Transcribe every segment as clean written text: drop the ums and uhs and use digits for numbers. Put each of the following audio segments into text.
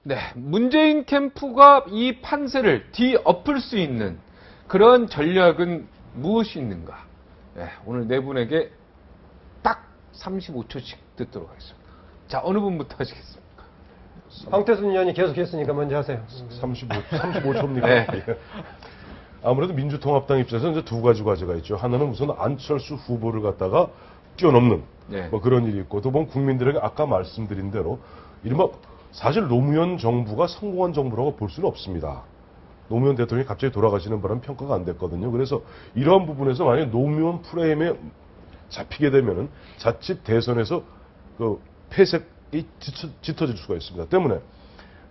네, 문재인 캠프가 이 판세를 뒤엎을 수 있는 그런 전략은 무엇이 있는가? 네, 오늘 네 분에게 딱 35초씩 듣도록 하겠습니다. 자, 어느 분부터 하시겠습니까? 황태순 의원이 계속 했으니까 먼저 하세요. 35초입니까? 네. 아무래도 민주통합당 입장에서는 이제 두 가지 과제가 있죠. 하나는 우선 안철수 후보를 갖다가 뛰어넘는 네. 뭐 그런 일이 있고, 또 보면 국민들에게 아까 말씀드린 대로 이른바 사실 노무현 정부가 성공한 정부라고 볼 수는 없습니다. 노무현 대통령이 갑자기 돌아가시는 바람에 평가가 안 됐거든요. 그래서 이러한 부분에서 만약에 노무현 프레임에 잡히게 되면은 자칫 대선에서 그 패색이 짙어질 수가 있습니다. 때문에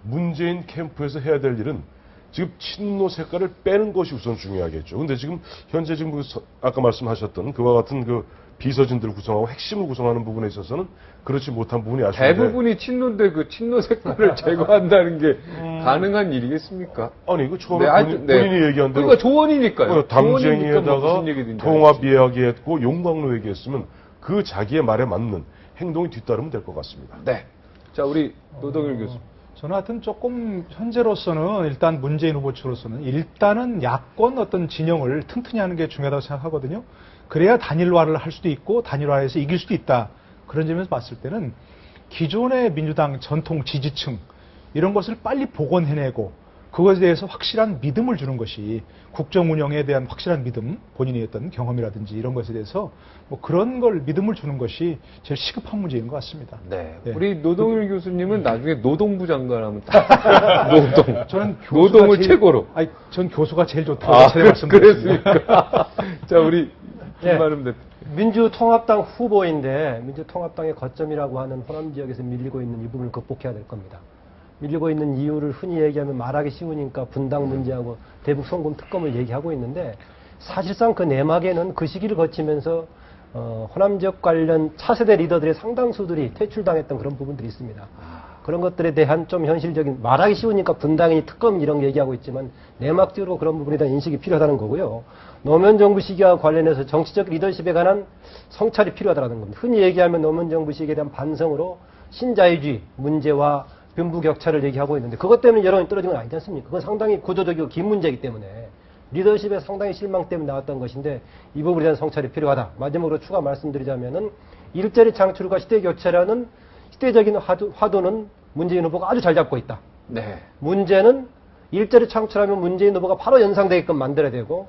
문재인 캠프에서 해야 될 일은 지금 친노 색깔을 빼는 것이 우선 중요하겠죠. 근데 지금 현재 지금 아까 말씀하셨던 그와 같은 그 비서진들을 구성하고 핵심을 구성하는 부분에 있어서는 그렇지 못한 부분이 아쉬운데, 대부분이 친노인데 그 친노 색깔을 제거한다는 게 가능한 일이겠습니까? 아니 그 처음에 네, 본인이 얘기한 대로 그러니까 조언이니까요. 당쟁이에다가 무슨 얘기든지 통합 이야기했고 용광로 얘기했으면 그 자기의 말에 맞는 행동이 뒤따르면 될 것 같습니다. 네. 자, 우리 노동일 교수. 저는 하여튼 조금 현재로서는 일단 문재인 후보 측으로서는 일단은 야권 어떤 진영을 튼튼히 하는 게 중요하다고 생각하거든요. 그래야 단일화를 할 수도 있고 단일화해서 이길 수도 있다. 그런 점에서 봤을 때는 기존의 민주당 전통 지지층 이런 것을 빨리 복원해내고 그것에 대해서 확실한 믿음을 주는 것이 국정 운영에 대한 확실한 믿음, 본인의 어떤 경험이라든지 이런 것에 대해서 뭐 그런 걸 믿음을 주는 것이 제일 시급한 문제인 것 같습니다. 네. 네. 우리 노동일 교수님은 나중에 노동부 장관하면 딱 노동. 저는 노동을 최고로. 아니, 전 교수가 제일 좋다고 전에 말씀드렸습니다. 그랬습니까? 자, 우리 네. 김만흠 대표. 민주통합당 후보인데 민주통합당의 거점이라고 하는 호남 지역에서 밀리고 있는 이 부분을 극복해야 될 겁니다. 밀리고 있는 이유를 흔히 얘기하면 말하기 쉬우니까 분당 문제하고 대북 송금 특검을 얘기하고 있는데 사실상 그 내막에는 그 시기를 거치면서 호남 지역 관련 차세대 리더들의 상당수들이 퇴출당했던 그런 부분들이 있습니다. 그런 것들에 대한 좀 현실적인, 말하기 쉬우니까 분당이 특검 이런 거 얘기하고 있지만 내막적으로 그런 부분에 대한 인식이 필요하다는 거고요. 노무현 정부 시기와 관련해서 정치적 리더십에 관한 성찰이 필요하다는 겁니다. 흔히 얘기하면 노무현 정부 시기에 대한 반성으로 신자유주의 문제와 빈부격차를 얘기하고 있는데 그것 때문에 여론이 떨어진 건 아니지 않습니까? 그건 상당히 구조적이고 긴 문제이기 때문에 리더십에 상당히 실망 때문에 나왔던 것인데 이 부분에 대한 성찰이 필요하다. 마지막으로 추가 말씀드리자면은 일자리 창출과 시대교체라는 시대적인 화두는 문재인 후보가 아주 잘 잡고 있다. 네. 문제는 일자리 창출하면 문재인 후보가 바로 연상되게끔 만들어야 되고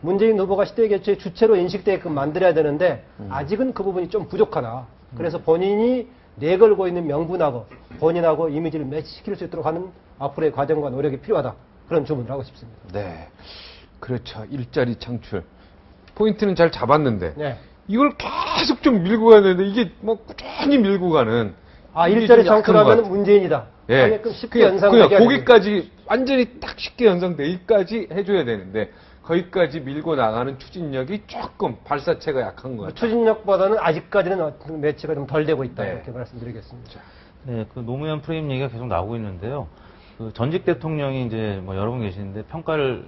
문재인 후보가 시대교체의 주체로 인식되게끔 만들어야 되는데 아직은 그 부분이 좀 부족하다. 그래서 본인이 내걸고 있는 명분하고 본인하고 이미지를 매치시킬 수 있도록 하는 앞으로의 과정과 노력이 필요하다. 그런 주문을 하고 싶습니다. 네. 그렇죠. 일자리 창출. 포인트는 잘 잡았는데. 네. 이걸 계속 좀 밀고 가는데 이게 뭐 꾸준히 밀고 가는. 일자리 창출하면 문재인이다. 예. 하게끔 쉽게 연상되게 그냥 거기까지 완전히 딱 쉽게 연상되기까지 해줘야 되는데 거기까지 밀고 나가는 추진력이 조금 발사체가 약한 것 같아요. 추진력보다는 아직까지는 매치가 좀 덜 되고 있다. 네. 이렇게 말씀드리겠습니다. 네, 그 노무현 프레임 얘기가 계속 나오고 있는데요. 그 전직 대통령이 이제 뭐 여러 분 계시는데 평가를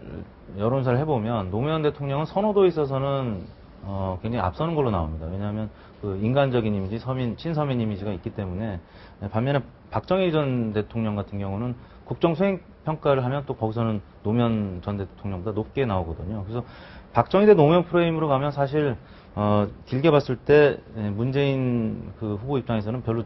여론사를 해보면 노무현 대통령은 선호도에 있어서는 굉장히 앞서는 걸로 나옵니다. 왜냐하면 그 인간적인 이미지, 친서민 이미지가 있기 때문에 반면에 박정희 전 대통령 같은 경우는 국정 수행 평가를 하면 또 거기서는 노무현 전 대통령보다 높게 나오거든요. 그래서 박정희 대 노무현 프레임으로 가면 사실 길게 봤을 때 문재인 그 후보 입장에서는 별로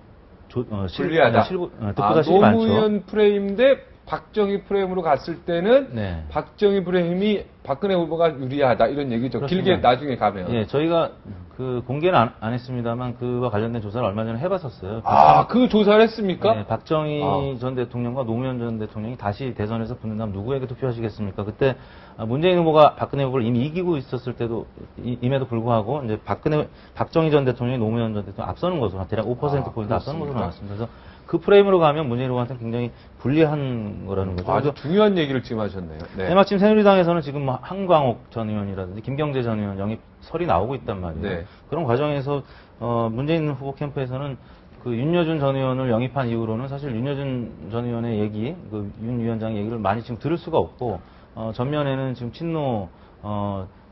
불리하다. 득보다 실이 많죠. 노무현 프레임 대 박정희 프레임으로 갔을 때는 네. 박정희 프레임이 박근혜 후보가 유리하다 이런 얘기죠. 그렇습니다. 길게 나중에 가면. 예, 저희가 그 공개는 안 했습니다만 그와 관련된 조사를 얼마 전에 해봤었어요. 그 조사를 했습니까? 네, 박정희 전 대통령과 노무현 전 대통령이 다시 대선에서 붙는다면 누구에게 투표하시겠습니까? 그때 문재인 후보가 박근혜 후보를 이미 이기고 있었을 때도 임에도 불구하고 이제 박정희 전 대통령이 노무현 전 대통령 앞서는 것으로 대략 5%포인트 앞서는 것으로 나왔습니다. 그래서 그 프레임으로 가면 문재인 후보한테는 굉장히 불리한 거라는 거죠. 아주 중요한 얘기를 지금 하셨네요. 네. 네, 마침 새누리당에서는 지금 뭐 한광옥 전 의원이라든지 김경재 전 의원 영입설이 나오고 있단 말이에요. 네. 그런 과정에서 문재인 후보 캠프에서는 그 윤여준 전 의원을 영입한 이후로는 사실 윤여준 전 의원의 얘기, 그 윤 위원장의 얘기를 많이 지금 들을 수가 없고 전면에는 지금 친노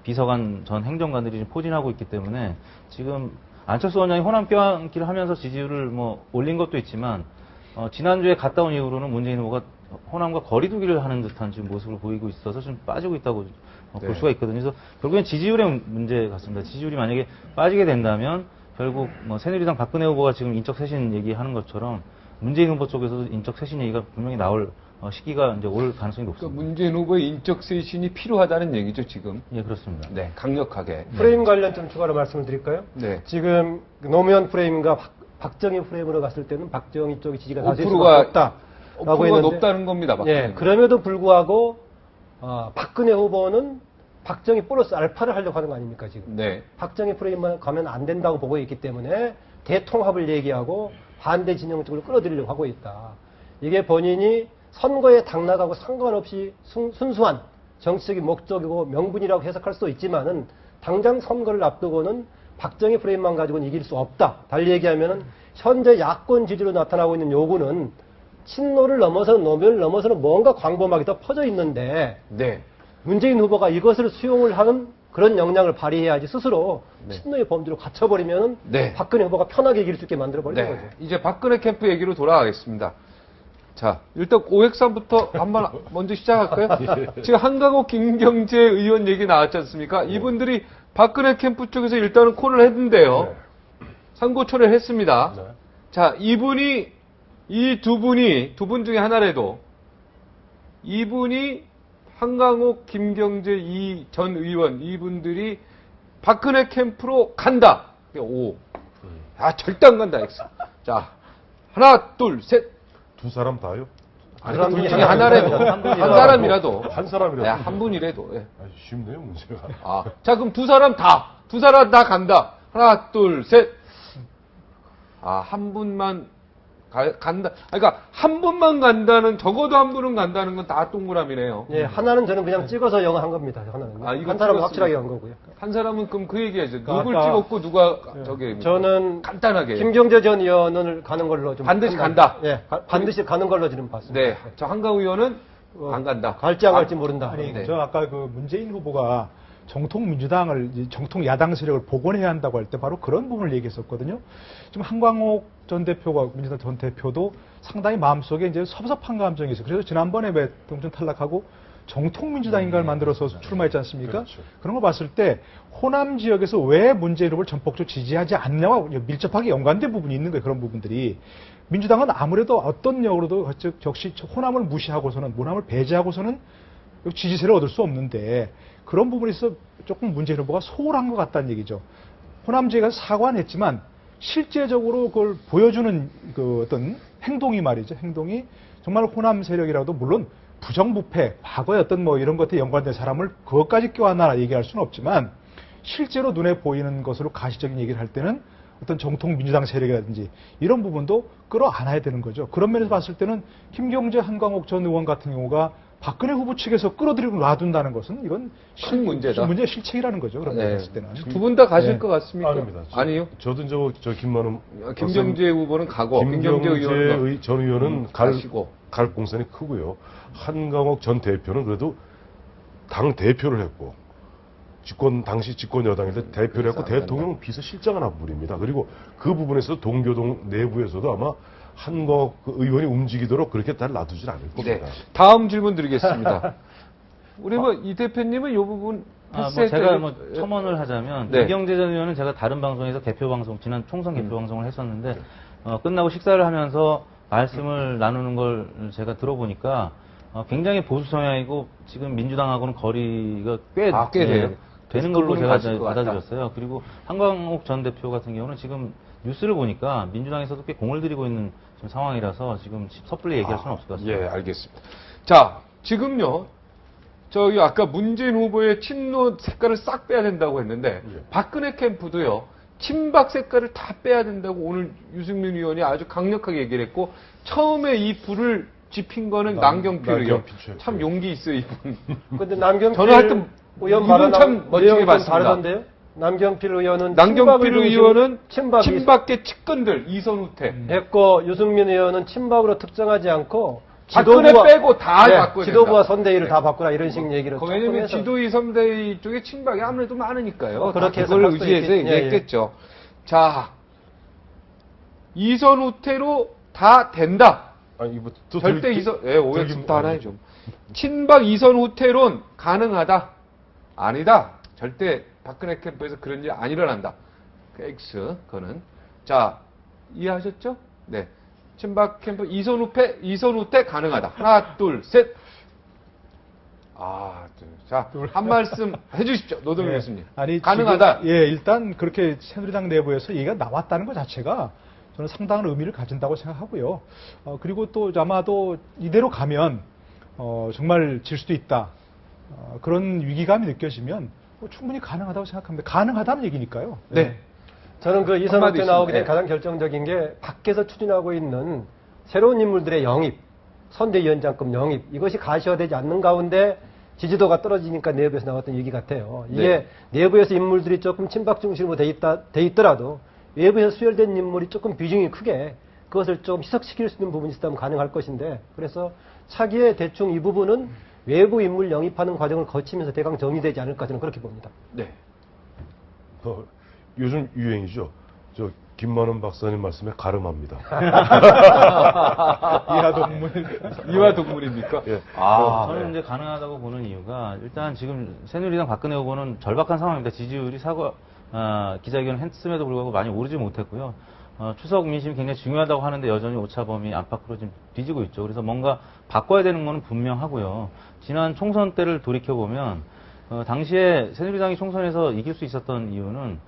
비서관 전 행정관들이 지금 포진하고 있기 때문에 지금 안철수 원장이 호남 껴안기를 하면서 지지율을 뭐 올린 것도 있지만 지난주에 갔다 온 이후로는 문재인 후보가 호남과 거리두기를 하는 듯한 지금 모습을 보이고 있어서 좀 빠지고 있다고 볼 네. 수가 있거든요. 그래서 결국엔 지지율의 문제 같습니다. 지지율이 만약에 빠지게 된다면 결국 뭐 새누리당 박근혜 후보가 지금 인적 쇄신 얘기하는 것처럼 문재인 후보 쪽에서도 인적 쇄신 얘기가 분명히 나올 시기가 이제 올 가능성이 그러니까 높습니다. 문재인 후보의 인적 쇄신이 필요하다는 얘기죠, 지금. 예, 그렇습니다. 네, 강력하게. 프레임 관련 좀 추가로 말씀을 드릴까요? 네. 지금 노무현 프레임과 박정희 프레임으로 갔을 때는 박정희 쪽의 지지가 다수일 5%가 수밖에 없다라고 5%가 했는데 높다는 겁니다, 박근혜. 예, 그럼에도 불구하고 박근혜 후보는 박정희 플러스 알파를 하려고 하는 거 아닙니까 지금? 네. 박정희 프레임만 가면 안 된다고 보고 있기 때문에 대통합을 얘기하고 반대 진영 쪽으로 끌어들이려고 하고 있다. 이게 본인이 선거에 당락하고 상관없이 순수한 정치적인 목적이고 명분이라고 해석할 수도 있지만은 당장 선거를 앞두고는 박정희 프레임만 가지고는 이길 수 없다. 달리 얘기하면은 현재 야권 지지로 나타나고 있는 요구는 친노를 넘어서는 노면을 넘어서는 뭔가 광범하게 더 퍼져 있는데 네. 문재인 후보가 이것을 수용을 하는 그런 역량을 발휘해야지 스스로 네. 친노의 범주로 갇혀버리면 네. 박근혜 후보가 편하게 이길 수 있게 만들어버리는 네. 거죠. 이제 박근혜 캠프 얘기로 돌아가겠습니다. 자, 일단 오획산부터 한번 먼저 시작할까요? 지금 한강호 김경재 의원 얘기 나왔지 않습니까? 이분들이 박근혜 캠프 쪽에서 일단은 콜을 했는데요. 상고초를 했습니다. 네. 자, 이 두 분 중에 하나라도 이분이 한강호, 김경재 이 전 의원 이분들이 박근혜 캠프로 간다. O. 아, 절대 안 간다. X. 자, 하나, 둘, 셋. 두 사람 다요? 아니, 둘 중에 하나라도 한 사람이라도 한 사람이라도. 네, 한 분이라도. 예. 아, 쉽네요 문제가. 아, 자, 그럼 두 사람 다 간다. 하나, 둘, 셋. 아, 한 분만 간다. 그러니까 한 분만 간다는 적어도 한 분은 간다는 건 다 동그라미네요. 예, 하나는 저는 그냥 찍어서 영어 한 겁니다. 하나는. 아, 이거 한 사람은 찍었으면- 확실하게 한 거고요. 한 사람은 그럼 그 얘기하죠. 그러니까 누굴 아까- 찍었고 누가 저기 저는 간단하게. 김경재 전 의원을 가는 걸로 좀 반드시 간다. 예, 반드시 가는 걸로 지금 봤습니다. 네, 저 한강 의원은 안 간다. 갈지 안 갈지 모른다. 아니, 네. 저 아까 그 문재인 후보가 정통 민주당을 정통 야당 세력을 복원해야 한다고 할 때 바로 그런 부분을 얘기했었거든요. 지금 한광옥 전 대표가 민주당 전 대표도 상당히 마음속에 이제 섭섭한 감정이 있어요. 그래서 지난번에 동전 탈락하고 정통 민주당인가를 만들어서 출마했지 않습니까? 그렇죠. 그런 거 봤을 때 호남 지역에서 왜 문재인 후보를 전폭적으로 지지하지 않냐와 밀접하게 연관된 부분이 있는 거예요. 그런 부분들이. 민주당은 아무래도 어떤 역으로도 역시 호남을 무시하고서는 호남을 배제하고서는 지지세를 얻을 수 없는데 그런 부분에 있어서 조금 문재인 후보가 소홀한 것 같다는 얘기죠. 호남 지역에서 사과는 했지만 실제적으로 그걸 보여주는 그 어떤 행동이 말이죠. 행동이 정말 호남 세력이라도 물론 부정부패, 과거의 어떤 뭐 이런 것에 연관된 사람을 그것까지 껴안아 얘기할 수는 없지만 실제로 눈에 보이는 것으로 가시적인 얘기를 할 때는 어떤 정통 민주당 세력이라든지 이런 부분도 끌어안아야 되는 거죠. 그런 면에서 봤을 때는 김경재, 한광옥 전 의원 같은 경우가 박근혜 후보 측에서 끌어들이고 놔둔다는 것은 이건 큰 문제다. 문제의 실책이라는 거죠. 그런 면 네. 봤을 때는. 두 분 다 가실 네. 것 같습니까? 아닙니다. 아니요. 저도 저 김만음 김경재 후보는 가고 김경재 의원은 전 의원은 가시고. 갈 공산이 크고요. 한강옥 전 대표는 그래도 당 대표를 했고 당시 집권 여당일 때 대표를 했고 그래서 안 대통령 비서실장을 한 분입니다. 그리고 그 부분에서 동교동 내부에서도 아마 한강옥 의원이 움직이도록 그렇게 다 놔두질 않을 네. 겁니다. 다음 질문 드리겠습니다. 우리 뭐 이 대표님은 이 부분 제가 뭐 첨언을 하자면 네. 김경재 전 의원은 제가 다른 방송에서 대표 방송 지난 총선 개표 방송을 했었는데 끝나고 식사를 하면서 말씀을 나누는 걸 제가 들어보니까 굉장히 보수 성향이고 지금 민주당하고는 거리가 꽤 돼요? 되는 걸로 그분은 제가 가실 것 같다. 받아들였어요. 그리고 한광옥 전 대표 같은 경우는 지금 뉴스를 보니까 민주당에서도 꽤 공을 들이고 있는 지금 상황이라서 지금 섣불리 얘기할 수는 없을 것 같습니다. 예, 알겠습니다. 자, 지금요. 저기 아까 문재인 후보의 친노 색깔을 싹 빼야 된다고 했는데 예. 박근혜 캠프도요. 친박 색깔을 다 빼야 된다고 오늘 유승민 의원이 아주 강력하게 얘기를 했고 처음에 이 불을 지핀 거는 남경필 의원. 남경필 최고. 참 용기 있어요, 이분. 근데 남경필 저는 하여튼 의원 이분 참 발언하고 멋지게 내용이 좀 봤습니다. 다르던데요? 남경필 의원은 남경필 의원은 친박이 친박계 측근들 이선후퇴. 했고 유승민 의원은 친박으로 특정하지 않고 박근혜 빼고 다 네, 바꿔야 지도부와 된다. 선대위를 다 바꾸라 이런 식 얘기를 왜냐면 조금 해서 지도위 선대위 쪽에 친박이 아무래도 많으니까요. 그렇게 그걸 해석할 수도 의지해서 있겠- 예, 얘기했겠죠. 자, 이선후퇴로 다 된다. 아니, 이거 또 절대 들기- 이선, 예, 오해 들기- 집다 하나에 좀. 친박 이선 후퇴론 가능하다. 아니다. 절대 박근혜 캠프에서 그런 일 안 일어난다. 그 X, 그거는. 자, 이해하셨죠? 네. 친박 캠프 이선 후퇴 가능하다. 하나, 둘, 셋. 자, 한 말씀 해주십시오. 노동일 예. 교수님. 아니, 가능하다. 지금, 예, 일단 그렇게 새누리당 내부에서 얘기가 나왔다는 것 자체가 저는 상당한 의미를 가진다고 생각하고요. 그리고 또 아마도 이대로 가면 정말 질 수도 있다. 그런 위기감이 느껴지면 충분히 가능하다고 생각합니다. 가능하다는 얘기니까요. 네. 저는 그 이선 한마디 후퇴 나오게 된 있습니다. 가장 결정적인 게 밖에서 추진하고 있는 새로운 인물들의 영입, 선대위원장급 영입, 이것이 가시화되지 않는 가운데 지지도가 떨어지니까 내부에서 나왔던 얘기 같아요. 이게 내부에서 인물들이 조금 친박 중심으로 돼 있더라도 외부에서 수혈된 인물이 조금 비중이 크게 그것을 좀 희석시킬 수 있는 부분이 있다면 가능할 것인데, 그래서 차기에 대충 이 부분은 외부 인물 영입하는 과정을 거치면서 대강 정리되지 않을까 저는 그렇게 봅니다. 네. 요즘 유행이죠. 저 김만원 박사님 말씀에 가름합니다. 이하동물. 이와 동물입니까? 예. 저는 이제 가능하다고 보는 이유가 일단 지금 새누리당 박근혜 후보는 절박한 상황입니다. 지지율이 기자회견 했음에도 불구하고 많이 오르지 못했고요. 추석 민심이 굉장히 중요하다고 하는데 여전히 오차범위 안팎으로 지금 뒤지고 있죠. 그래서 뭔가 바꿔야 되는 건 분명하고요. 지난 총선 때를 돌이켜보면 당시에 새누리당이 총선에서 이길 수 있었던 이유는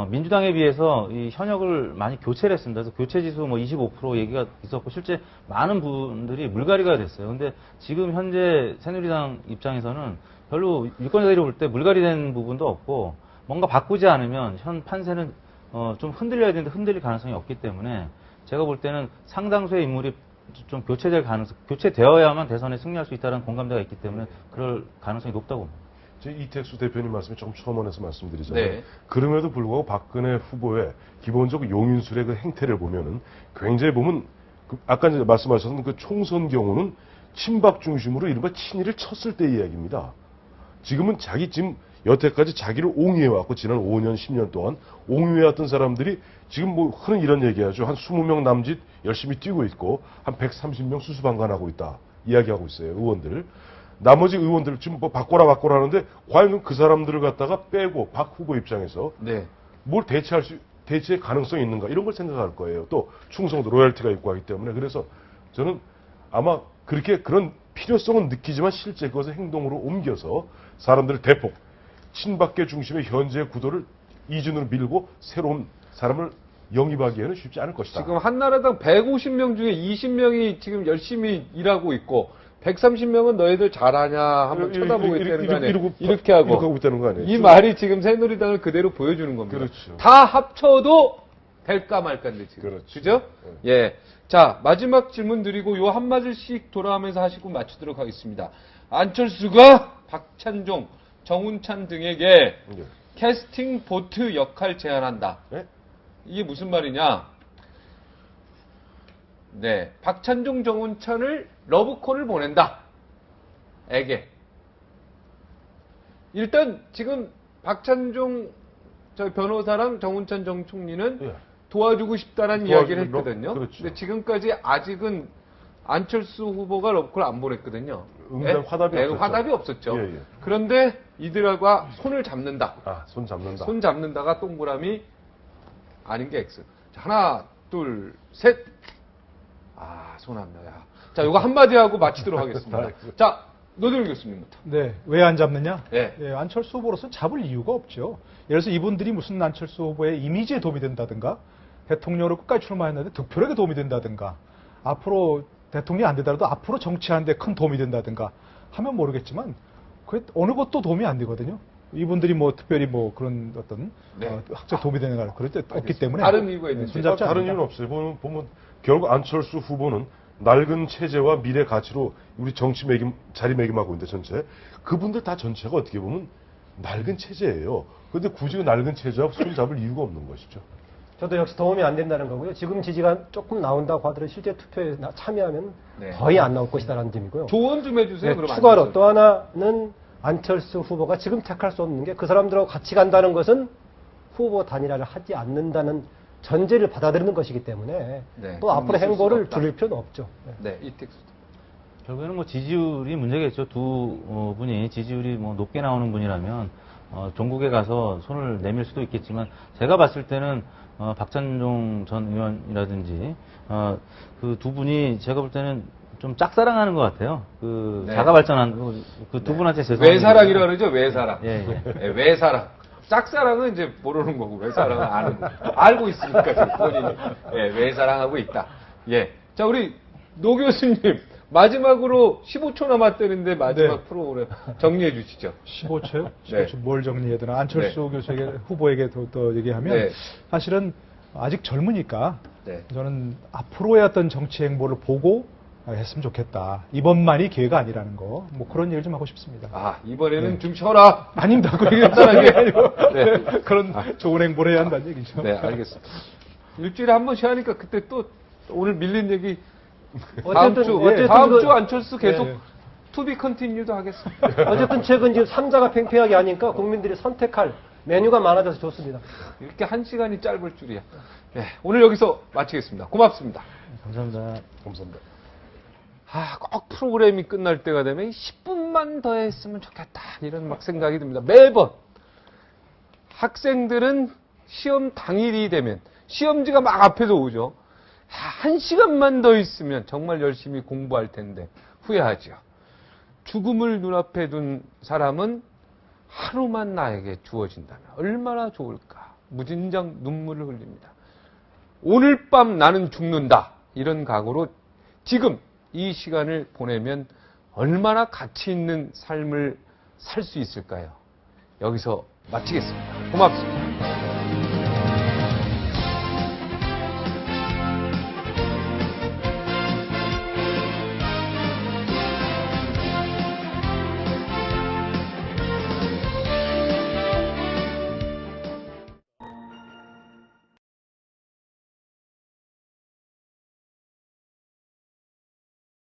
민주당에 비해서 이 현역을 많이 교체를 했습니다. 그래서 교체 지수 뭐 25% 얘기가 있었고 실제 많은 분들이 물갈이가 됐어요. 근데 지금 현재 새누리당 입장에서는 별로 유권자들이 볼 때 물갈이된 부분도 없고 뭔가 바꾸지 않으면 현 판세는 좀 흔들려야 되는데 흔들릴 가능성이 없기 때문에 제가 볼 때는 상당수의 인물이 좀 교체되어야만 대선에 승리할 수 있다는 공감대가 있기 때문에 그럴 가능성이 높다고 봅니다. 이택수 대표님 말씀에 조금 첨언해서 말씀드리자면 네. 그럼에도 불구하고 박근혜 후보의 기본적 용인술의 그 행태를 보면은 굉장히 보면 아까 이제 말씀하셨던 그 총선 경우는 친박 중심으로 이른바 친이를 쳤을 때 이야기입니다. 지금은 지금 여태까지 자기를 옹이해왔고 지난 5년, 10년 동안 옹이해왔던 사람들이 지금 뭐 흔히 이런 얘기하죠. 한 20명 남짓 열심히 뛰고 있고 한 130명 수수방관하고 있다. 이야기하고 있어요. 의원들. 나머지 의원들 지금 뭐 바꿔라 하는데 과연 그 사람들을 갖다가 빼고 박 후보 입장에서 네. 뭘 대체할 가능성이 있는가 이런 걸 생각할 거예요. 또 충성도 로열티가 있고 하기 때문에 그래서 저는 아마 그런 필요성은 느끼지만 실제 그것을 행동으로 옮겨서 사람들을 대폭 친박계 중심의 현재 구도를 이준으로 밀고 새로운 사람을 영입하기에는 쉽지 않을 것이다. 지금 한나라당 150명 중에 20명이 지금 열심히 일하고 있고 130명은 너희들 잘하냐 한번 쳐다보고 있다는 거 아니에요. 이렇게 하고 있다는 거 아니에요. 이 말이 지금 새누리당을 그대로 보여주는 겁니다. 그렇죠. 다 합쳐도 될까 말까인데 지금. 그렇죠. 그죠? 예. 자, 마지막 질문 드리고 요 한마디씩 돌아가면서 하시고 마치도록 하겠습니다. 안철수가 박찬종, 정운찬 등에게 예. 캐스팅 보트 역할 제안한다. 네? 이게 무슨 말이냐? 네, 박찬종, 정운찬을 러브콜을 보낸다. 에게. 일단 지금 박찬종 저 변호사랑 정운찬 정 총리는 예. 도와주고 싶다는 도와주는 이야기를 했거든요. 그렇죠. 근데 지금까지 아직은 안철수 후보가 러브콜 안 보냈거든요. 응당 화답이 없었죠. 화답이 없었죠. 예, 예. 그런데 이들과 손을 잡는다. 손 잡는다. 손 잡는다가 동그라미 아닌 게 X. 자, 하나, 둘, 셋. 손 안 나야. 자, 요거 한마디 하고 마치도록 하겠습니다. 자, 노동일 교수님부터. 네, 왜 안 잡느냐? 네. 예, 안철수 후보로서 잡을 이유가 없죠. 예를 들어서 이분들이 무슨 안철수 후보의 이미지에 도움이 된다든가, 대통령으로 끝까지 출마했는데 득표력에 도움이 된다든가, 앞으로 대통령이 안 되더라도 앞으로 정치하는데 큰 도움이 된다든가 하면 모르겠지만, 그 어느 것도 도움이 안 되거든요. 이분들이 뭐 특별히 뭐 그런 어떤 네. 학적 도움이 되는 거 그럴 때 없기 때문에 다른 이유가 있는지. 손잡지 다른 않는다. 이유는 없어요. 보면 결국 안철수 후보는 낡은 체제와 미래 가치로 우리 정치 자리매김하고 있는데 전체 그분들 다 전체가 어떻게 보면 낡은 체제예요. 그런데 굳이 그 낡은 체제하고 손 잡을 이유가 없는 것이죠. 저도 역시 도움이 안 된다는 거고요. 지금 지지가 조금 나온다고 하더라도 실제 투표에 참여하면 네. 거의 안 나올 것이다라는 점이고요. 조언 좀 해주세요. 네, 그럼 추가로 안철수. 또 하나는 안철수 후보가 지금 택할 수 없는 게 그 사람들하고 같이 간다는 것은 후보 단일화를 하지 않는다는 전제를 받아들이는 것이기 때문에 네, 또 앞으로 있을 행보를 수가 없다. 줄일 필요는 없죠. 네. 네, 이택수. 결국에는 뭐 지지율이 문제겠죠. 두 분이 지지율이 뭐 높게 나오는 분이라면 종국에 가서 손을 내밀 수도 있겠지만 제가 봤을 때는 박찬종 전 의원이라든지 그 두 분이 제가 볼 때는 좀 짝사랑하는 것 같아요. 그 네. 자가 발전한 그 두 분한테 죄송합니다. 외사랑이라 그러죠, 외사랑. 예, 예. 예, 외사랑. 짝사랑은 이제 모르는 거고, 외사랑은 아는 거. 알고 있으니까, 지금 본인이. 예, 외사랑하고 있다. 예. 자, 우리 노 교수님. 마지막으로 15초 남았다는데 마지막 네. 프로그램 정리해 주시죠. 15초요? 네. 15초 뭘 정리해야 되나? 안철수 교수에게, 후보에게 또 얘기하면 네. 사실은 아직 젊으니까 네. 저는 앞으로의 어떤 정치 행보를 보고 했으면 좋겠다. 이번만이 기회가 아니라는 거. 뭐 그런 얘기를 좀 하고 싶습니다. 아, 이번에는 좀 쉬어라. 아닙니다. 그 얘기는 게 아니고 네. 그런 좋은 행보를 해야 한다는 얘기죠. 네, 알겠습니다. 일주일에 한 번씩 하니까 그때 또 오늘 밀린 얘기 다음 주 안철수 계속 네. 투비 컨티뉴도 하겠습니다. 어쨌든 최근 지금 3자가 팽팽하게 하니까 국민들이 선택할 메뉴가 많아져서 좋습니다. 이렇게 한 시간이 짧을 줄이야. 네, 오늘 여기서 마치겠습니다. 고맙습니다. 감사합니다. 감사합니다. 아, 꼭 프로그램이 끝날 때가 되면 10분만 더 했으면 좋겠다. 이런 막 생각이 듭니다. 매번. 학생들은 시험 당일이 되면 시험지가 막 앞에서 오죠. 한 시간만 더 있으면 정말 열심히 공부할 텐데 후회하죠. 죽음을 눈앞에 둔 사람은 하루만 나에게 주어진다면 얼마나 좋을까. 무진장 눈물을 흘립니다. 오늘 밤 나는 죽는다. 이런 각오로 지금 이 시간을 보내면 얼마나 가치 있는 삶을 살 수 있을까요? 여기서 마치겠습니다. 고맙습니다.